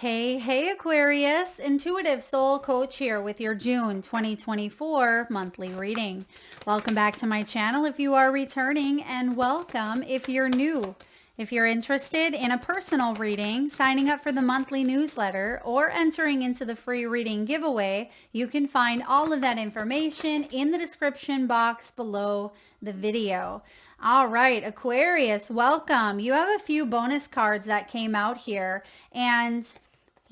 Hey, Aquarius, Intuitive Soul Coach here with your June 2024 monthly reading. Welcome back to my channel if you are returning, and welcome if you're new. If you're interested in a personal reading, signing up for the monthly newsletter, or entering into the free reading giveaway, you can find all of that information in the description box below the video. All right, Aquarius, welcome. You have a few bonus cards that came out here, and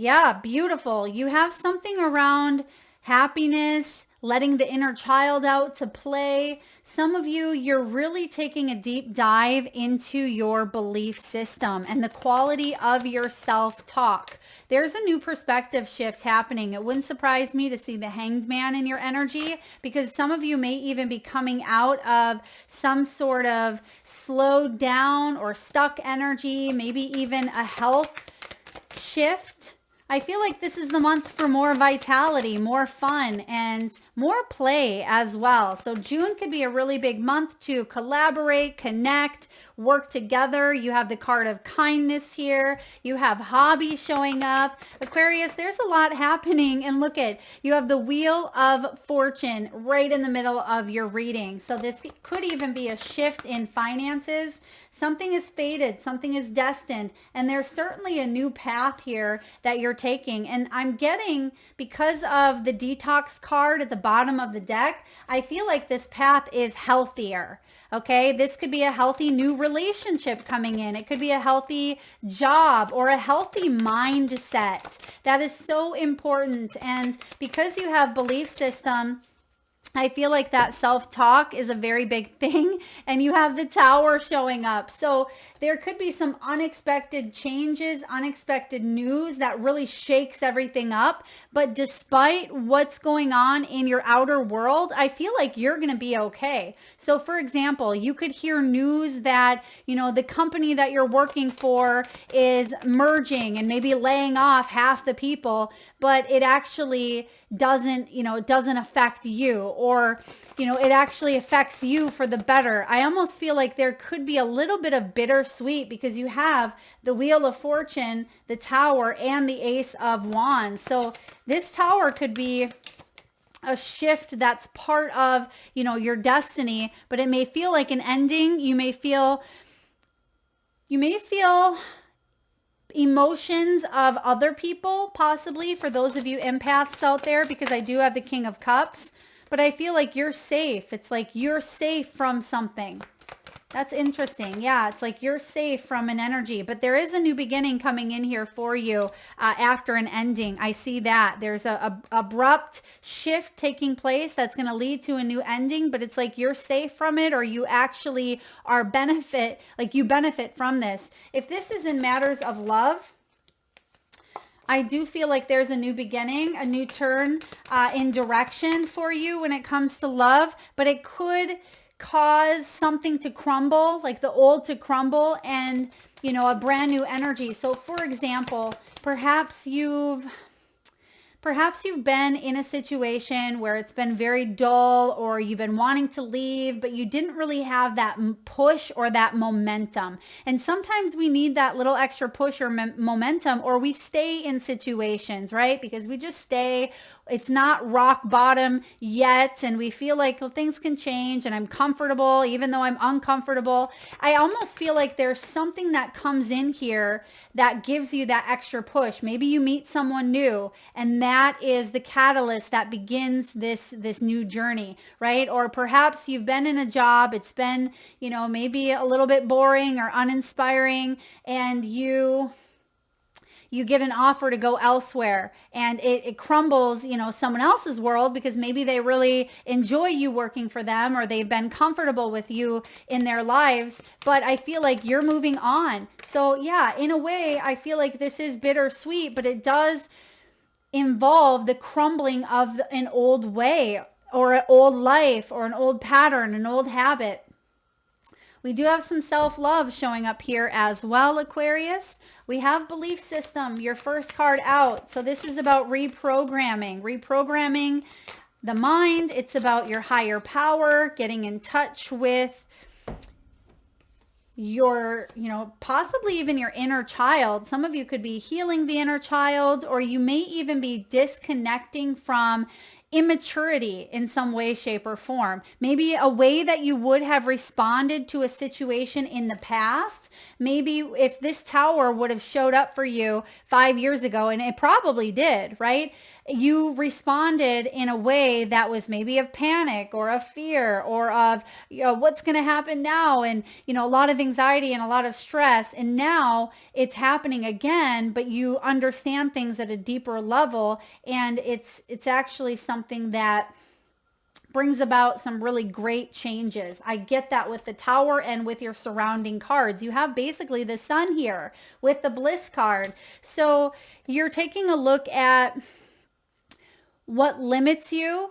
yeah, beautiful. You have something around happiness, letting the inner child out to play. Some of you, you're really taking a deep dive into your belief system and the quality of your self-talk. There's a new perspective shift happening. It wouldn't surprise me to see the Hanged Man in your energy, because some of you may even be coming out of some sort of slowed down or stuck energy, maybe even a health shift. I feel like this is the month for more vitality, more fun, and more play as well. So June could be a really big month to collaborate, connect, work together. You have the card of kindness here. You have hobbies showing up. Aquarius, there's a lot happening. And look at, you have the Wheel of Fortune right in the middle of your reading. So this could even be a shift in finances. Something is fated, something is destined, and there's certainly a new path here that you're taking. And I'm getting, because of the detox card at the bottom of the deck, I feel like this path is healthier. Okay, this could be a healthy new relationship coming in. It could be a healthy job or a healthy mindset. That is so important. And because you have belief system, I feel like that self-talk is a very big thing, and you have the Tower showing up. So there could be some unexpected changes, unexpected news that really shakes everything up. But despite what's going on in your outer world, I feel like you're going to be okay. So for example, you could hear news that, the company that you're working for is merging and maybe laying off half the people, but it actually doesn't affect you, or, it actually affects you for the better. I almost feel like there could be a little bit of bittersweet, because you have the Wheel of Fortune, the Tower, and the Ace of Wands. So this Tower could be a shift that's part of, your destiny, but it may feel like an ending. You may feel emotions of other people, possibly, for those of you empaths out there, because I do have the King of Cups, but I feel like you're safe. It's like you're safe from something. That's interesting. Yeah, it's like you're safe from an energy, but there is a new beginning coming in here for you after an ending. I see that. There's a abrupt shift taking place that's going to lead to a new ending, but it's like you're safe from it, or you actually are you benefit from this. If this is in matters of love, I do feel like there's a new beginning, a new turn in direction for you when it comes to love, but it could cause something to crumble, like the old to crumble, and, a brand new energy. So for example, perhaps you've been in a situation where it's been very dull, or you've been wanting to leave, but you didn't really have that push or that momentum. And sometimes we need that little extra push or momentum, or we stay in situations, right? Because we just stay. It's not rock bottom yet, and we feel like, well, things can change, and I'm comfortable even though I'm uncomfortable. I almost feel like there's something that comes in here that gives you that extra push. Maybe you meet someone new, and that is the catalyst that begins this new journey, right? Or perhaps you've been in a job, it's been, maybe a little bit boring or uninspiring, and you get an offer to go elsewhere, and it crumbles, someone else's world, because maybe they really enjoy you working for them, or they've been comfortable with you in their lives, but I feel like you're moving on. So yeah, in a way, I feel like this is bittersweet, but it does involve the crumbling of an old way, or an old life, or an old pattern, an old habit. We do have some self-love showing up here as well, Aquarius. We have belief system, your first card out. So this is about reprogramming the mind. It's about your higher power, getting in touch with your, possibly even your inner child. Some of you could be healing the inner child, or you may even be disconnecting from immaturity in some way, shape, or form. Maybe a way that you would have responded to a situation in the past. Maybe if this tower would have showed up for you 5 years ago, and it probably did, right? You responded in a way that was maybe of panic or of fear or of, what's going to happen now? And, a lot of anxiety and a lot of stress. And now it's happening again, but you understand things at a deeper level. And it's actually something that brings about some really great changes. I get that with the tower and with your surrounding cards. You have basically the sun here with the bliss card. So you're taking a look at what limits you,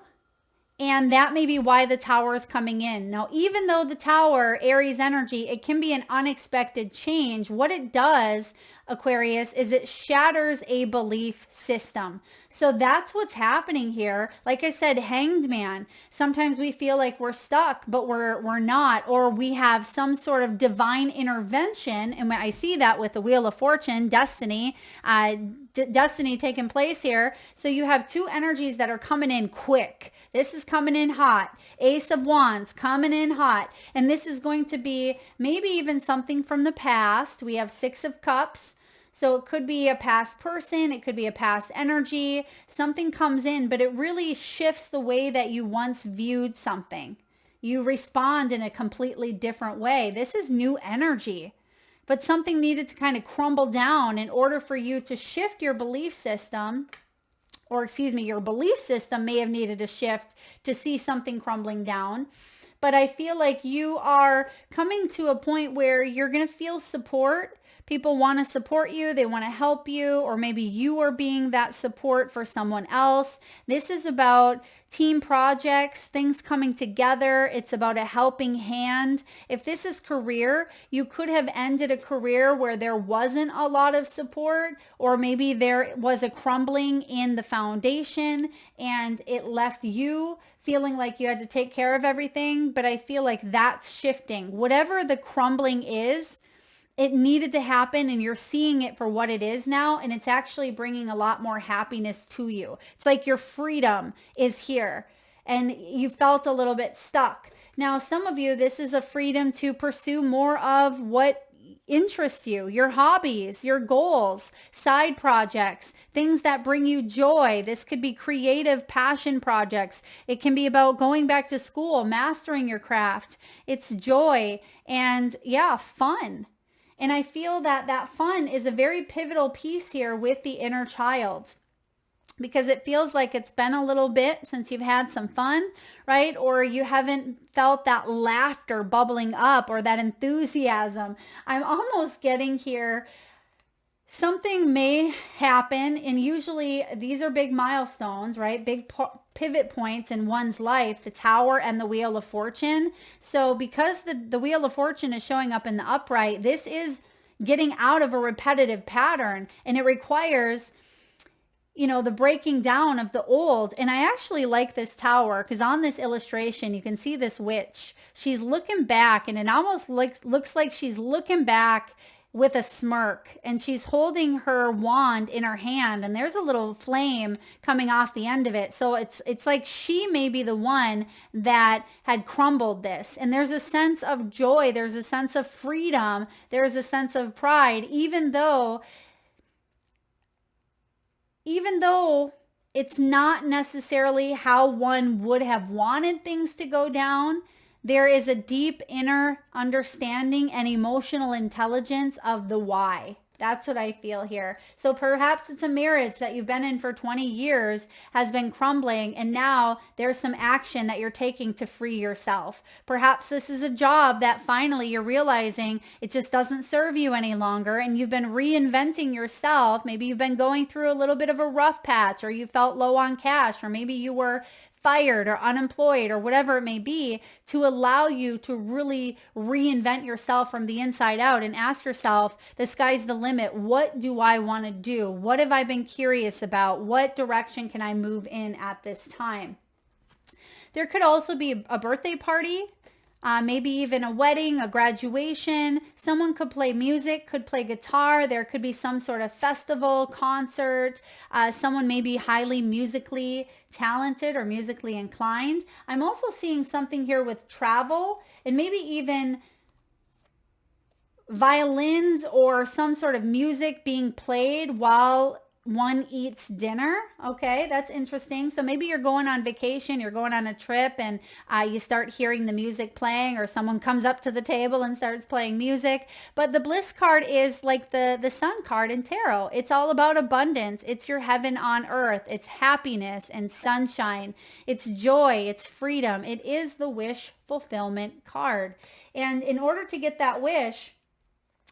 and that may be why the tower is coming in. Now, even though the tower, Aries energy, it can be an unexpected change, what it does, Aquarius, is it shatters a belief system. So that's what's happening here. Like I said, Hanged Man. Sometimes we feel like we're stuck, but we're not, or we have some sort of divine intervention. And I see that with the Wheel of Fortune, Destiny, Destiny taking place here. So you have two energies that are coming in quick. This is coming in hot. Ace of Wands coming in hot. And this is going to be maybe even something from the past. We have Six of Cups. So it could be a past person. It could be a past energy. Something comes in, but it really shifts the way that you once viewed something. You respond in a completely different way. This is new energy. But something needed to kind of crumble down in order for you to shift your belief system. Or excuse me, your belief system may have needed a shift to see something crumbling down. But I feel like you are coming to a point where you're going to feel support. People want to support you. They want to help you, or maybe you are being that support for someone else. This is about team projects, things coming together. It's about a helping hand. If this is career, you could have ended a career where there wasn't a lot of support, or maybe there was a crumbling in the foundation and it left you feeling like you had to take care of everything. But I feel like that's shifting. Whatever the crumbling is, it needed to happen, and you're seeing it for what it is now, and it's actually bringing a lot more happiness to you. It's like your freedom is here, and you felt a little bit stuck. Now, some of you, this is a freedom to pursue more of what interests you, your hobbies, your goals, side projects, things that bring you joy. This could be creative passion projects. It can be about going back to school, mastering your craft. It's joy and fun. And I feel that that fun is a very pivotal piece here with the inner child, because it feels like it's been a little bit since you've had some fun, right? Or you haven't felt that laughter bubbling up or that enthusiasm. I'm almost getting here. Something may happen, and usually these are big milestones, right? Big pivot points in one's life, the Tower and the Wheel of Fortune. So because the Wheel of Fortune is showing up in the upright, this is getting out of a repetitive pattern, and it requires, the breaking down of the old. And I actually like this tower because on this illustration, you can see this witch. She's looking back, and it almost looks like she's looking back with a smirk, and she's holding her wand in her hand, and there's a little flame coming off the end of it. So it's like she may be the one that had crumbled this. And there's a sense of joy, there's a sense of freedom, there's a sense of pride, even though it's not necessarily how one would have wanted things to go down. There is a deep inner understanding and emotional intelligence of the why. That's what I feel here. So perhaps it's a marriage that you've been in for 20 years has been crumbling, and now there's some action that you're taking to free yourself. Perhaps this is a job that finally you're realizing it just doesn't serve you any longer, and you've been reinventing yourself. Maybe you've been going through a little bit of a rough patch, or you felt low on cash, or maybe you were fired or unemployed or whatever it may be, to allow you to really reinvent yourself from the inside out and ask yourself, the sky's the limit. What do I want to do? What have I been curious about? What direction can I move in at this time? There could also be a birthday party maybe even a wedding, a graduation. Someone could play music, could play guitar. There could be some sort of festival, concert. Someone may be highly musically talented or musically inclined. I'm also seeing something here with travel and maybe even violins or some sort of music being played while one eats dinner. Okay, that's interesting. So maybe you're going on vacation, you're going on a trip, and you start hearing the music playing, or someone comes up to the table and starts playing music. But the bliss card is like the sun card in tarot. It's all about abundance. It's your heaven on earth. It's happiness and sunshine. It's joy. It's freedom. It is the wish fulfillment card. And in order to get that wish,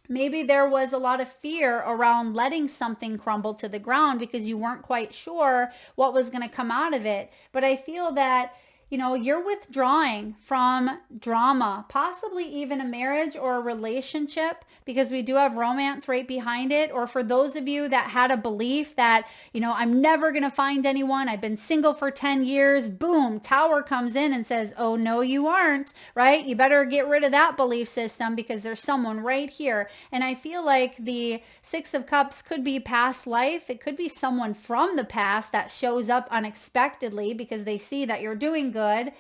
maybe there was a lot of fear around letting something crumble to the ground because you weren't quite sure what was going to come out of it. But I feel that, you're withdrawing from drama, possibly even a marriage or a relationship, because we do have romance right behind it. Or for those of you that had a belief that, I'm never going to find anyone. I've been single for 10 years. Boom, Tower comes in and says, oh, no, you aren't, right? You better get rid of that belief system because there's someone right here. And I feel like the Six of Cups could be past life. It could be someone from the past that shows up unexpectedly because they see that you're doing good,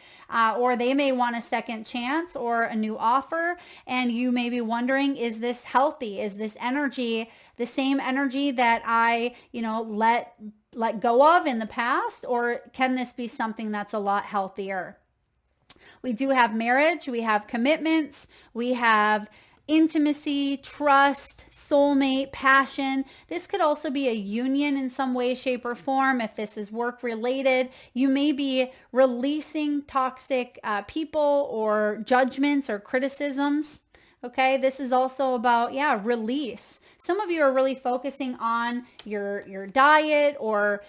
or they may want a second chance or a new offer, and you may be wondering, is this healthy? Is this energy the same energy that I let go of in the past, or can this be something that's a lot healthier? We do have marriage, we have commitments, we have intimacy, trust, soulmate, passion. This could also be a union in some way, shape, or form. If this is work related, you may be releasing toxic people or judgments or criticisms. Okay, this is also about, release. Some of you are really focusing on your diet or,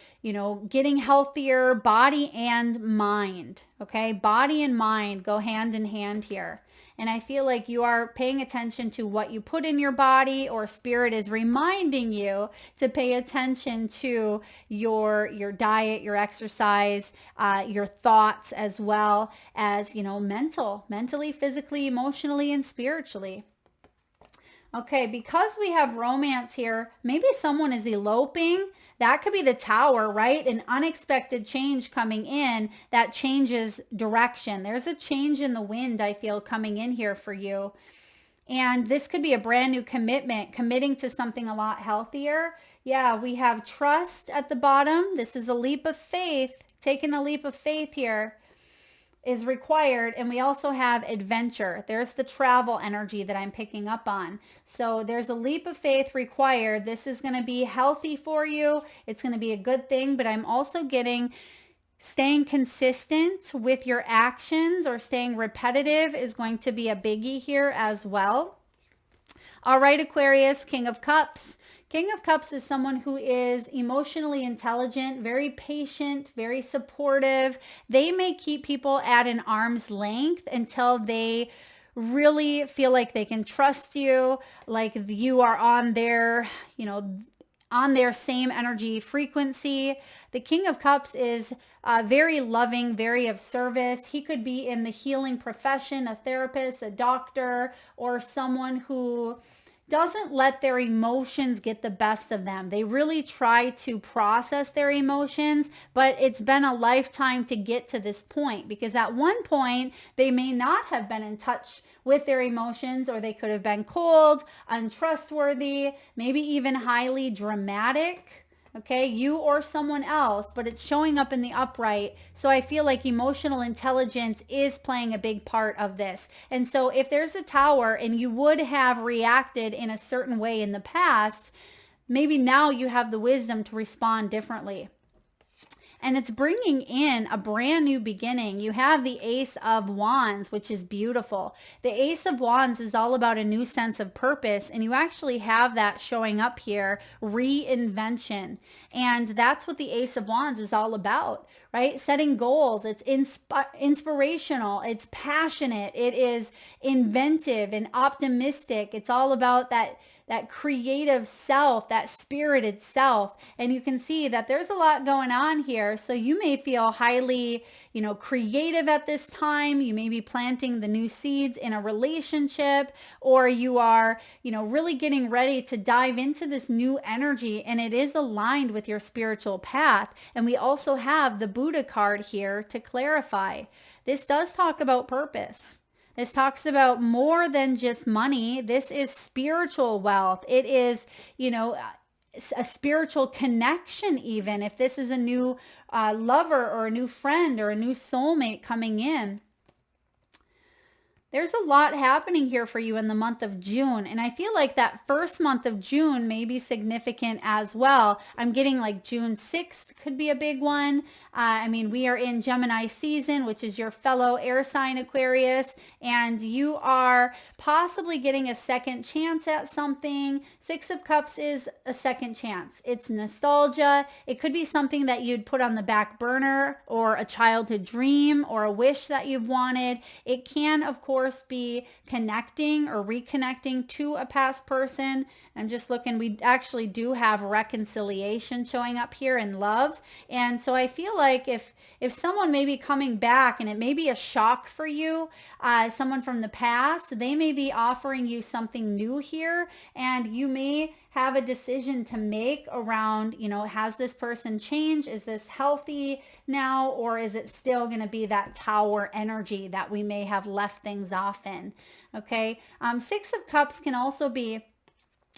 getting healthier, body and mind. Okay, body and mind go hand in hand here. And I feel like you are paying attention to what you put in your body, or spirit is reminding you to pay attention to your diet, your exercise, your thoughts, as well as, mentally, physically, emotionally, and spiritually. Okay, because we have romance here, maybe someone is eloping. That could be the Tower, right? An unexpected change coming in that changes direction. There's a change in the wind, I feel, coming in here for you. And this could be a brand new commitment, committing to something a lot healthier. Yeah, we have trust at the bottom. This is a leap of faith. Taking a leap of faith here is required. And we also have adventure. There's the travel energy that I'm picking up on. So there's a leap of faith required. This is going to be healthy for you. It's going to be a good thing, but I'm also getting staying consistent with your actions, or staying repetitive is going to be a biggie here as well. All right, Aquarius, King of Cups. King of Cups is someone who is emotionally intelligent, very patient, very supportive. They may keep people at an arm's length until they really feel like they can trust you, like you are on their, on their same energy frequency. The King of Cups is very loving, very of service. He could be in the healing profession, a therapist, a doctor, or someone who doesn't let their emotions get the best of them. They really try to process their emotions, but it's been a lifetime to get to this point, because at one point they may not have been in touch with their emotions, or they could have been cold, untrustworthy, maybe even highly dramatic. Okay, you or someone else, but it's showing up in the upright. So I feel like emotional intelligence is playing a big part of this. And so if there's a Tower and you would have reacted in a certain way in the past, maybe now you have the wisdom to respond differently. And it's bringing in a brand new beginning. You have the Ace of Wands, which is beautiful. The Ace of Wands is all about a new sense of purpose, and you actually have that showing up here, reinvention. And that's what the Ace of Wands is all about, right? Setting goals. It's inspirational. It's passionate. It is inventive and optimistic. It's all about that that creative self, that spirited self. And you can see that there's a lot going on here. So you may feel highly, creative at this time. You may be planting the new seeds in a relationship, or you are, really getting ready to dive into this new energy, and it is aligned with your spiritual path. And we also have the Buddha card here to clarify. This does talk about purpose. This talks about more than just money. This is spiritual wealth. It is, a spiritual connection, even if this is a new lover or a new friend or a new soulmate coming in. There's a lot happening here for you in the month of June. And I feel like that first month of June may be significant as well. I'm getting like June 6th could be a big one. We are in Gemini season, which is your fellow air sign Aquarius, and you are possibly getting a second chance at something. Six of Cups is a second chance. It's nostalgia. It could be something that you'd put on the back burner, or a childhood dream, or a wish that you've wanted. It can, of course, be connecting or reconnecting to a past person. I'm just looking, we actually do have reconciliation showing up here in love. And so I feel like if someone may be coming back, and it may be a shock for you, someone from the past, they may be offering you something new here, and you may have a decision to make around, has this person changed? Is this healthy now? Or is it still going to be that tower energy that we may have left things off in? Okay. Six of Cups can also be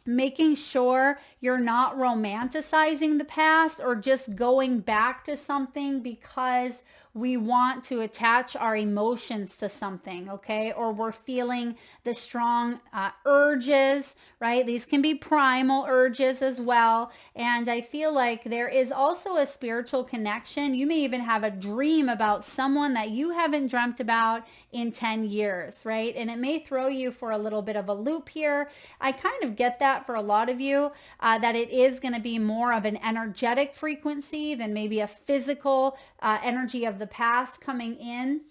making sure you're not romanticizing the past or just going back to something because we want to attach our emotions to something, okay? Or we're feeling the strong urges, right? These can be primal urges as well. And I feel like there is also a spiritual connection. You may even have a dream about someone that you haven't dreamt about in 10 years, right? And it may throw you for a little bit of a loop here. I kind of get that for a lot of you, that it is going to be more of an energetic frequency than maybe a physical energy of the past coming in.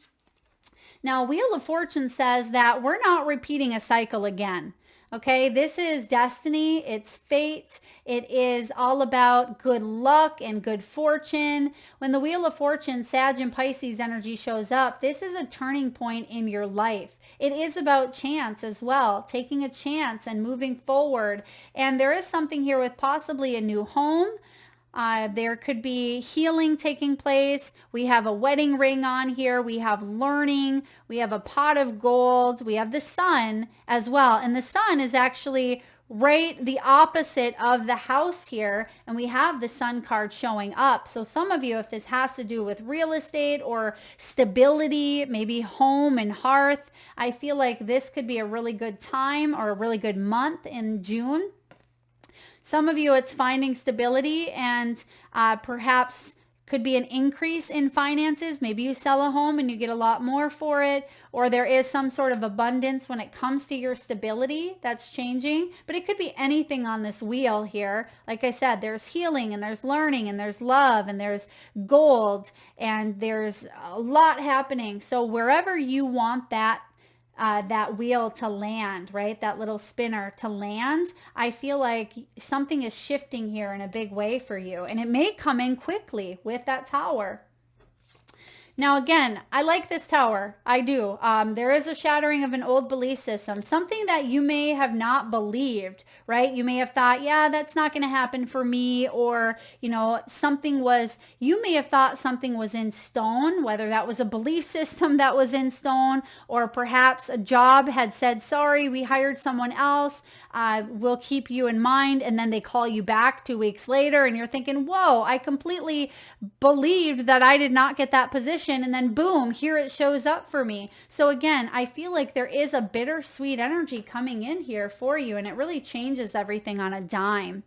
Now, Wheel of Fortune says that we're not repeating a cycle again. Okay, this is destiny, it's fate, it is all about good luck and good fortune. When the Wheel of Fortune, Sag and Pisces energy shows up, this is a turning point in your life. It is about chance as well, taking a chance and moving forward. And there is something here with possibly a new home. There could be healing taking place. We have a wedding ring on here. We have learning. We have a pot of gold. We have the sun as well. And the sun is actually right the opposite of the house here. And we have the sun card showing up. So some of you, if this has to do with real estate or stability, maybe home and hearth, I feel like this could be a really good time or a really good month in June. Some of you, it's finding stability and perhaps could be an increase in finances. Maybe you sell a home and you get a lot more for it, or there is some sort of abundance when it comes to your stability that's changing. But it could be anything on this wheel here. Like I said, there's healing and there's learning and there's love and there's gold and there's a lot happening. So wherever you want that wheel to land, right? That little spinner to land, I feel like something is shifting here in a big way for you. And it may come in quickly with that tower. Now, again, I like this tower. I do. There is a shattering of an old belief system, something that you may have not believed, right? You may have thought, yeah, that's not going to happen for me. Or, you may have thought something was in stone, whether that was a belief system that was in stone, or perhaps a job had said, sorry, we hired someone else. We'll keep you in mind. And then they call you back 2 weeks later and you're thinking, whoa, I completely believed that I did not get that position. And then boom, here it shows up for me. So again, I feel like there is a bittersweet energy coming in here for you, and it really changes everything on a dime.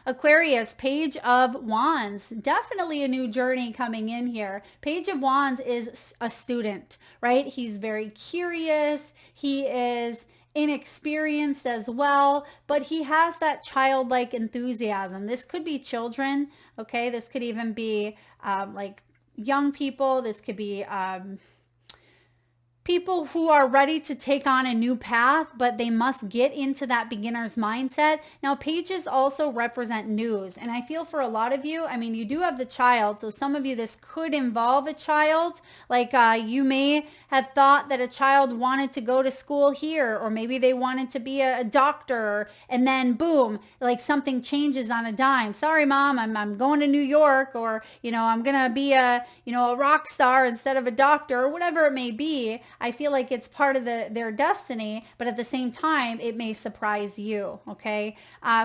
Aquarius, Page of Wands, definitely a new journey coming in here. Page of Wands is a student, right? He's very curious. He is inexperienced as well, but he has that childlike enthusiasm. This could be children, okay? This could even be like young people. This could be people who are ready to take on a new path, but they must get into that beginner's mindset. Now, pages also represent news. And I feel for a lot of you, I mean, you do have the child. So some of you, this could involve a child. Like you may have thought that a child wanted to go to school here, or maybe they wanted to be a doctor, and then boom, like something changes on a dime. Sorry, mom, I'm going to New York, or, I'm going to be a rock star instead of a doctor, or whatever it may be. I feel like it's part of their destiny, but at the same time, it may surprise you. Okay.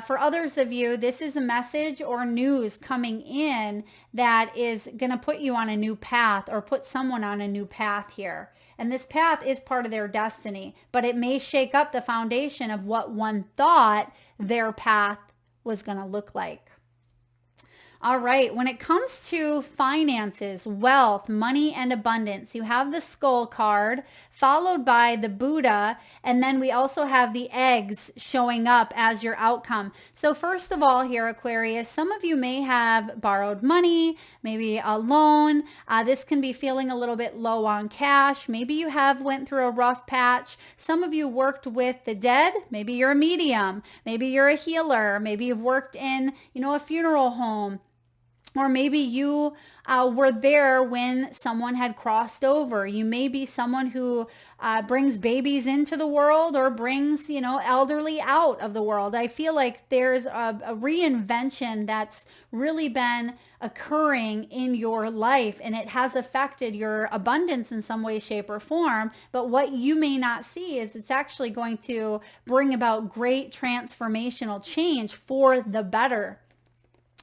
For others of you, this is a message or news coming in that is going to put you on a new path, or put someone on a new path here. And this path is part of their destiny, but it may shake up the foundation of what one thought their path was going to look like. All right, when it comes to finances, wealth, money, and abundance, you have the skull card followed by the Buddha, and then we also have the eggs showing up as your outcome. So first of all here, Aquarius, some of you may have borrowed money, maybe a loan. This can be feeling a little bit low on cash. Maybe you have went through a rough patch. Some of you worked with the dead. Maybe you're a medium. Maybe you're a healer. Maybe you've worked in, a funeral home. Or maybe you were there when someone had crossed over. You may be someone who brings babies into the world, or brings, elderly out of the world. I feel like there's a reinvention that's really been occurring in your life, and it has affected your abundance in some way, shape, or form. But what you may not see is it's actually going to bring about great transformational change for the better.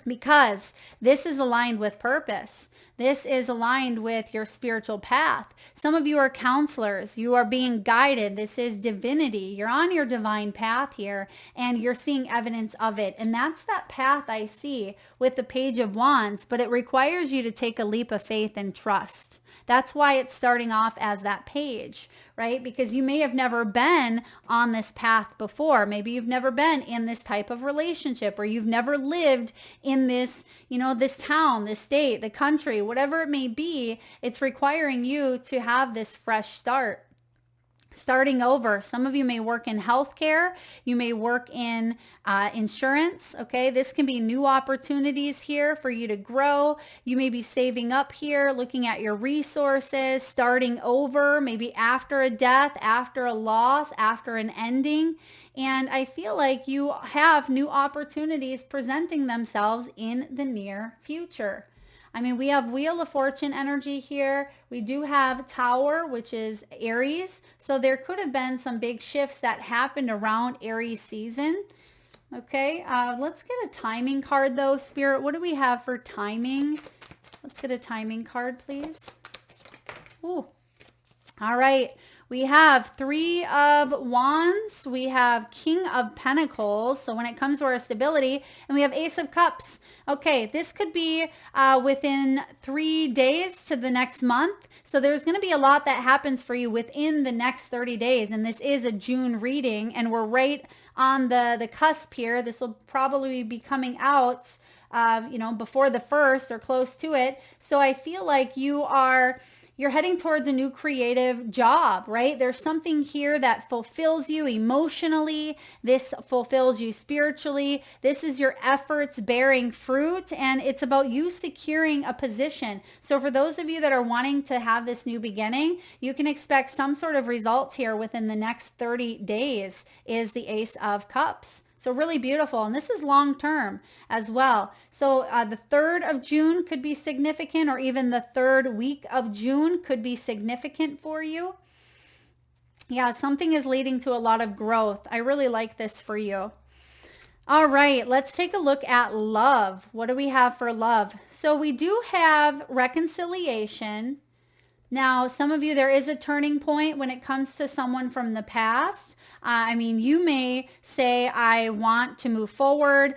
Because this is aligned with purpose. This is aligned with your spiritual path. Some of you are counselors. You are being guided. This is divinity. You're on your divine path here, and you're seeing evidence of it. And that's that path I see with the Page of Wands, but it requires you to take a leap of faith and trust. That's why it's starting off as that page, right? Because you may have never been on this path before. Maybe you've never been in this type of relationship, or you've never lived in this, this town, this state, the country, whatever it may be. It's requiring you to have this fresh start. Starting over. Some of you may work in healthcare. You may work in insurance. Okay. This can be new opportunities here for you to grow. You may be saving up here, looking at your resources, starting over, maybe after a death, after a loss, after an ending. And I feel like you have new opportunities presenting themselves in the near future. I mean, we have Wheel of Fortune energy here. We do have Tower, which is Aries. So there could have been some big shifts that happened around Aries season. Okay, let's get a timing card though. Spirit, what do we have for timing? Let's get a timing card, please. Ooh. All right. We have Three of Wands. We have King of Pentacles. So when it comes to our stability, and we have Ace of Cups. Okay, this could be within 3 days to the next month. So there's going to be a lot that happens for you within the next 30 days. And this is a June reading, and we're right on the cusp here. This will probably be coming out, before the 1st or close to it. So I feel like you're heading towards a new creative job, right? There's something here that fulfills you emotionally. This fulfills you spiritually. This is your efforts bearing fruit, and it's about you securing a position. So for those of you that are wanting to have this new beginning, you can expect some sort of results here within the next 30 days is the Ace of Cups. So really beautiful. And this is long term as well. So the 3rd of June could be significant, or even the 3rd week of June could be significant for you. Yeah, something is leading to a lot of growth. I really like this for you. All right, let's take a look at love. What do we have for love? So we do have reconciliation. Now, some of you, there is a turning point when it comes to someone from the past. I mean, you may say, I want to move forward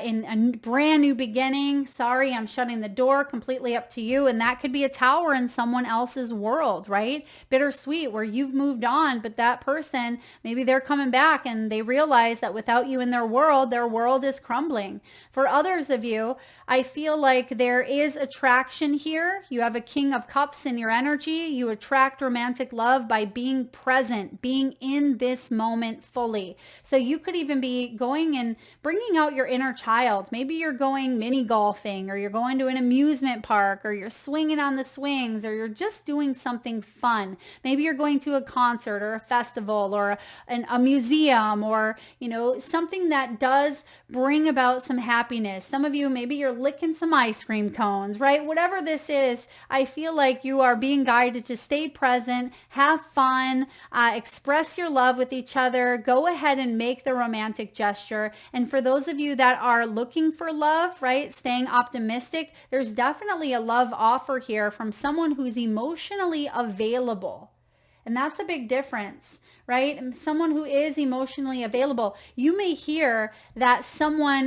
in a brand new beginning. Sorry, I'm shutting the door, completely up to you. And that could be a tower in someone else's world, right? Bittersweet, where you've moved on, but that person, maybe they're coming back and they realize that without you in their world is crumbling. For others of you, I feel like there is attraction here. You have a King of Cups in your energy. You attract romantic love by being present, being in this moment fully. So you could even be going and bringing out your inner child. Maybe you're going mini golfing, or you're going to an amusement park, or you're swinging on the swings, or you're just doing something fun. Maybe you're going to a concert or a festival or a museum, or, you know, something that does bring about some happiness. Some of you, maybe you're licking some ice cream cones, right? Whatever this is, I feel like you are being guided to stay present, have fun, express your love with each other. Go ahead and make the romantic gesture. And for those of you that are looking for love, right, staying optimistic, there's definitely a love offer here from someone who's emotionally available. And that's a big difference, right? And someone who is emotionally available. You may hear that someone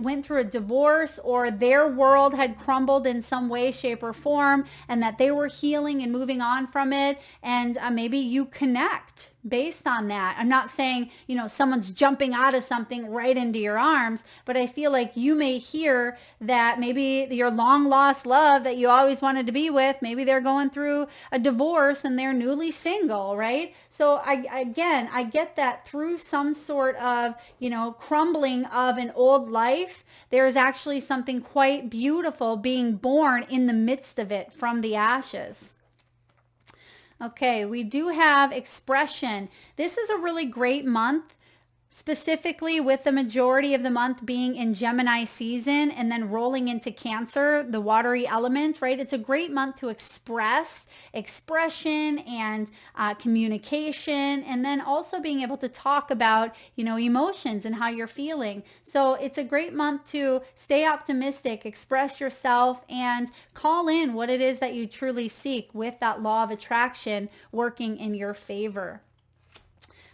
went through a divorce, or their world had crumbled in some way, shape, or form, and that they were healing and moving on from it. And maybe you connect based on that. I'm not saying, you know, someone's jumping out of something right into your arms, but I feel like you may hear that maybe your long lost love that you always wanted to be with, maybe they're going through a divorce and they're newly single, right? So I get that through some sort of, you know, crumbling of an old life, there is actually something quite beautiful being born in the midst of it from the ashes. Okay, we do have expression. This is a really great month, specifically with the majority of the month being in Gemini season and then rolling into Cancer, the watery element, right? It's a great month to express expression and communication, and then also being able to talk about, you know, emotions and how you're feeling. So it's a great month to stay optimistic, express yourself, and call in what it is that you truly seek with that law of attraction working in your favor.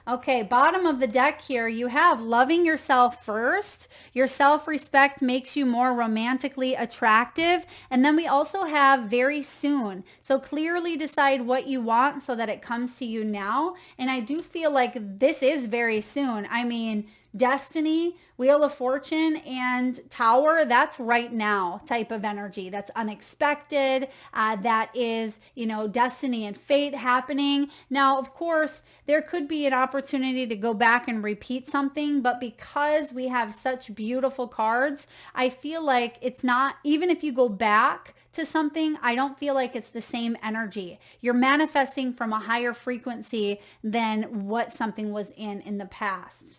Okay, bottom of the deck here, you have loving yourself first. Your self-respect makes you more romantically attractive. And then we also have very soon. So clearly decide what you want so that it comes to you now. And I do feel like this is very soon. I mean, Destiny, Wheel of Fortune, and Tower, that's right now type of energy. That's unexpected. That is, you know, destiny and fate happening. Now, of course, there could be an opportunity to go back and repeat something, but because we have such beautiful cards, I feel like it's not, even if you go back to something, I don't feel like it's the same energy. You're manifesting from a higher frequency than what something was in the past.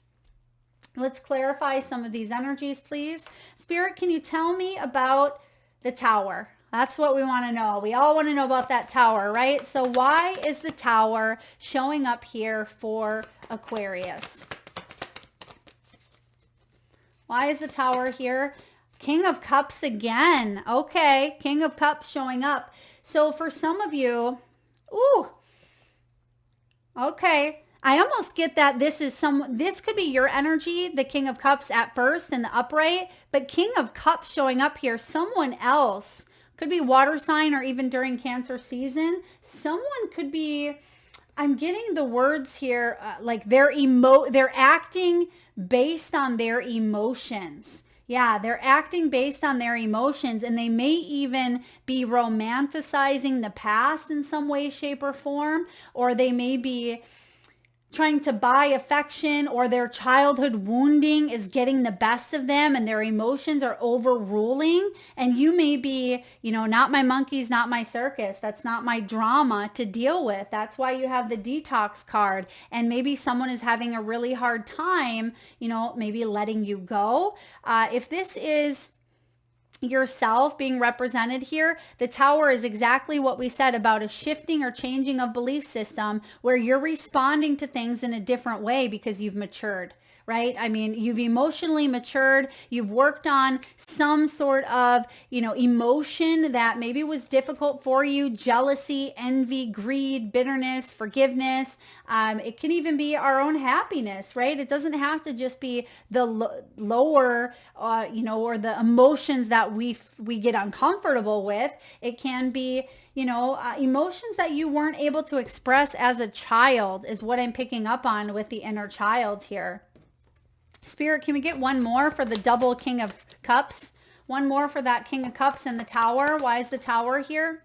Let's clarify some of these energies, please. Spirit, can you tell me about the Tower? That's what we want to know. We all want to know about that Tower, right? So why is the Tower showing up here for Aquarius? Why is the Tower here? King of Cups again. Okay, King of Cups showing up. So for some of you, okay. I almost get that this could be your energy, the King of Cups at first in the upright, but King of Cups showing up here, someone else, could be water sign, or even during Cancer season, someone could be, I'm getting the words here, like they're acting based on their emotions. Yeah, they're acting based on their emotions, and they may even be romanticizing the past in some way, shape, or form, or they may be trying to buy affection, or their childhood wounding is getting the best of them and their emotions are overruling. And you may be, you know, not my monkeys, not my circus. That's not my drama to deal with. That's why you have the detox card. And maybe someone is having a really hard time, you know, maybe letting you go. If this is yourself being represented here, the Tower is exactly what we said about a shifting or changing of belief system, where you're responding to things in a different way because you've matured. right? I mean, you've emotionally matured. You've worked on some sort of, emotion that maybe was difficult for you: jealousy, envy, greed, bitterness, forgiveness. It can even be our own happiness, right? It doesn't have to just be the lower, or the emotions that we get uncomfortable with. It can be, emotions that you weren't able to express as a child is what I'm picking up on with the inner child here. Spirit, can we get one more for the double King of Cups? One more for that King of Cups and the Tower. Why is the Tower here?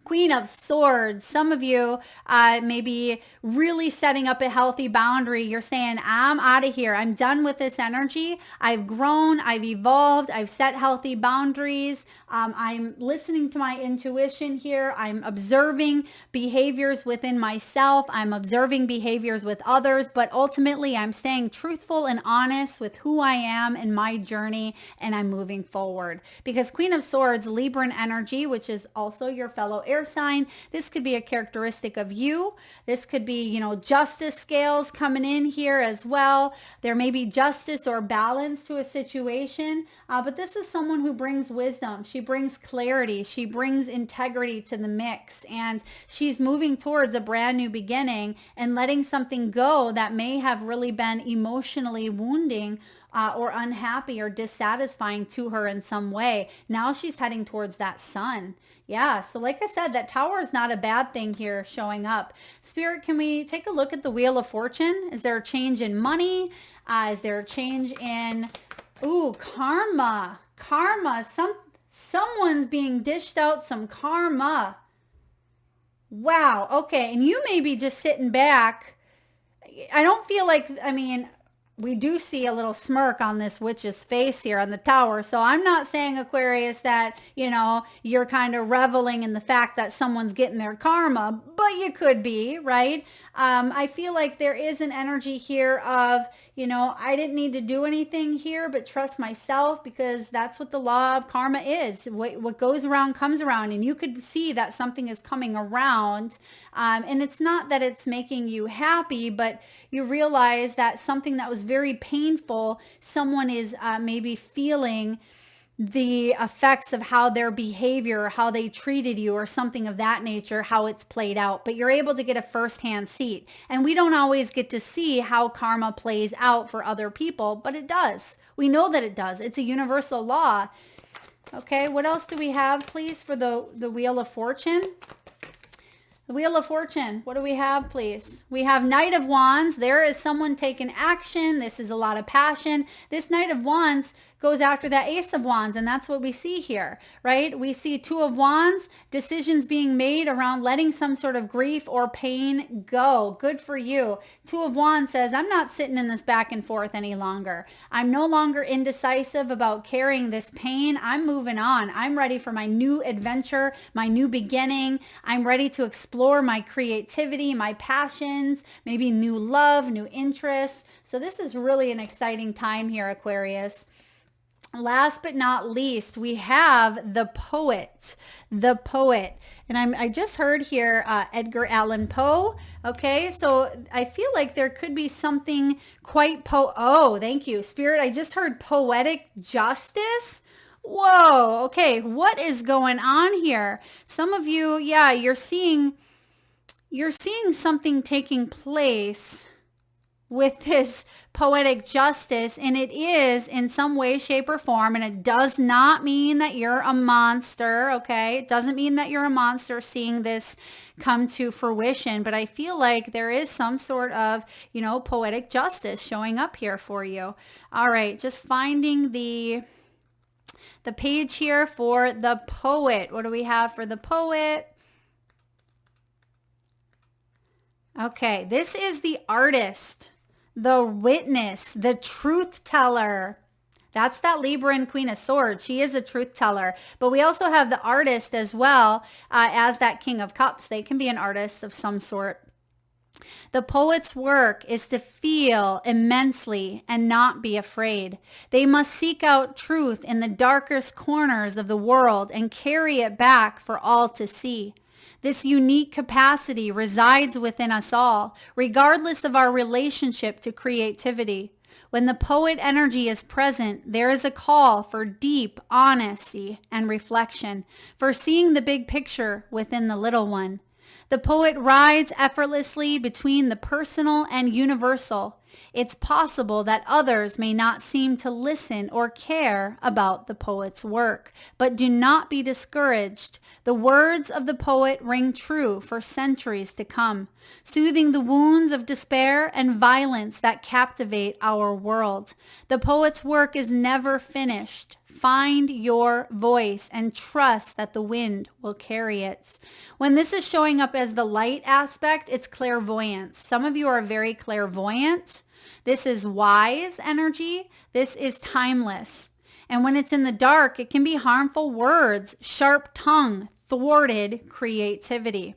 Queen of Swords. Some of you may be really setting up a healthy boundary. You're saying, I'm out of here. I'm done with this energy. I've grown. I've evolved. I've set healthy boundaries. I'm listening to my intuition here. I'm observing behaviors within myself. I'm observing behaviors with others. But ultimately, I'm staying truthful and honest with who I am in my journey. And I'm moving forward. Because Queen of Swords, Libran energy, which is also your fellow air sign. This could be a characteristic of you. This could be, justice scales coming in here as well. There may be justice or balance to a situation, but this is someone who brings wisdom. She brings clarity. She brings integrity to the mix, and she's moving towards a brand new beginning and letting something go that may have really been emotionally wounding or unhappy or dissatisfying to her in some way. Now she's heading towards that sun. Yeah, so like I said, that Tower is not a bad thing here showing up. Spirit, can we take a look at the Wheel of Fortune? Is there a change in money? Is there a change in, karma? Karma, someone's being dished out some karma. Wow, okay, and you may be just sitting back. I don't feel like, we do see a little smirk on this witch's face here on the Tower. So I'm not saying, Aquarius, that, you're kind of reveling in the fact that someone's getting their karma, but you could be, right? I feel like there is an energy here of, I didn't need to do anything here, but trust myself, because that's what the law of karma is. What goes around comes around, and you could see that something is coming around. And it's not that it's making you happy, but you realize that something that was very painful, someone is maybe feeling the effects of how their behavior, how they treated you, or something of that nature, how it's played out. But you're able to get a firsthand seat. And we don't always get to see how karma plays out for other people, but it does. We know that it does. It's a universal law. Okay, what else do we have, please, for the Wheel of Fortune? The Wheel of Fortune, what do we have, please? We have Knight of Wands. There is someone taking action. This is a lot of passion. This Knight of Wands goes after that Ace of Wands, and that's what we see here, right? We see Two of Wands, decisions being made around letting some sort of grief or pain go. Good for you. Two of Wands says, I'm not sitting in this back and forth any longer. I'm no longer indecisive about carrying this pain. I'm moving on. I'm ready for my new adventure, my new beginning. I'm ready to explore my creativity, my passions, maybe new love, new interests. So this is really an exciting time here, Aquarius. Last but not least, we have the Poet, the Poet. And I just heard here Edgar Allan Poe. Okay, so I feel like there could be something quite oh, thank you, Spirit. I just heard poetic justice. Whoa, okay, what is going on here? Some of you, yeah, you're seeing something taking place with this poetic justice, and it is in some way, shape, or form, and it does not mean that you're a monster, okay? It doesn't mean that you're a monster seeing this come to fruition, but I feel like there is some sort of, poetic justice showing up here for you. All right, just finding the page here for the Poet. What do we have for the Poet? Okay, this is the Artist, the Witness, the Truth Teller. That's that Libran Queen of Swords. She is a truth teller. But we also have the Artist as well as that King of Cups. They can be an artist of some sort. The poet's work is to feel immensely and not be afraid. They must seek out truth in the darkest corners of the world and carry it back for all to see. This unique capacity resides within us all, regardless of our relationship to creativity. When the poet energy is present, there is a call for deep honesty and reflection, for seeing the big picture within the little one. The poet rides effortlessly between the personal and universal. It's possible that others may not seem to listen or care about the poet's work, but do not be discouraged. The words of the poet ring true for centuries to come, soothing the wounds of despair and violence that captivate our world. The poet's work is never finished. Find your voice and trust that the wind will carry it. When this is showing up as the light aspect, it's clairvoyance. Some of you are very clairvoyant. This is wise energy. This is timeless. And when it's in the dark, it can be harmful words, sharp tongue, thwarted creativity.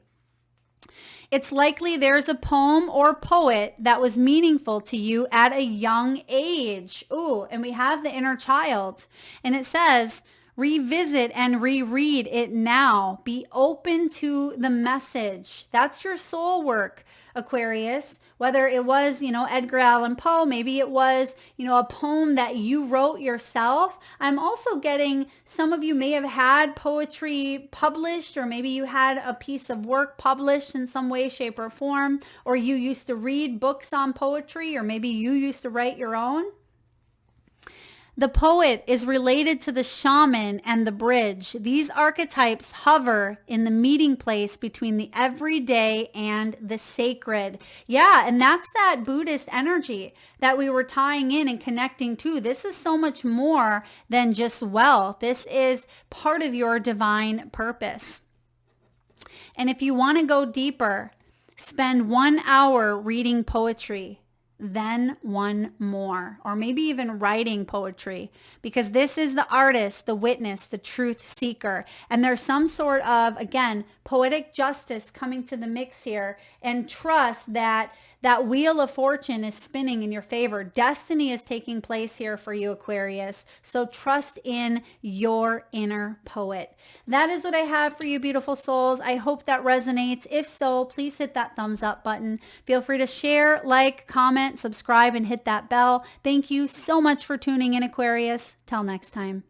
It's likely there's a poem or poet that was meaningful to you at a young age. Ooh, and we have the inner child. And it says, revisit and reread it now. Be open to the message. That's your soul work, Aquarius. Whether it was, Edgar Allan Poe, maybe it was, a poem that you wrote yourself. I'm also getting some of you may have had poetry published, or maybe you had a piece of work published in some way, shape, or form, or you used to read books on poetry, or maybe you used to write your own. The poet is related to the shaman and the bridge. These archetypes hover in the meeting place between the everyday and the sacred. Yeah, and that's that Buddhist energy that we were tying in and connecting to. This is so much more than just wealth. This is part of your divine purpose. And if you want to go deeper, spend 1 hour reading poetry. Then one more, or maybe even writing poetry, because this is the artist, the witness, the truth seeker. And there's some sort of, again, poetic justice coming to the mix here, and trust that that wheel of fortune is spinning in your favor. Destiny is taking place here for you, Aquarius. So trust in your inner poet. That is what I have for you, beautiful souls. I hope that resonates. If so, please hit that thumbs up button. Feel free to share, like, comment, subscribe, and hit that bell. Thank you so much for tuning in, Aquarius. Till next time.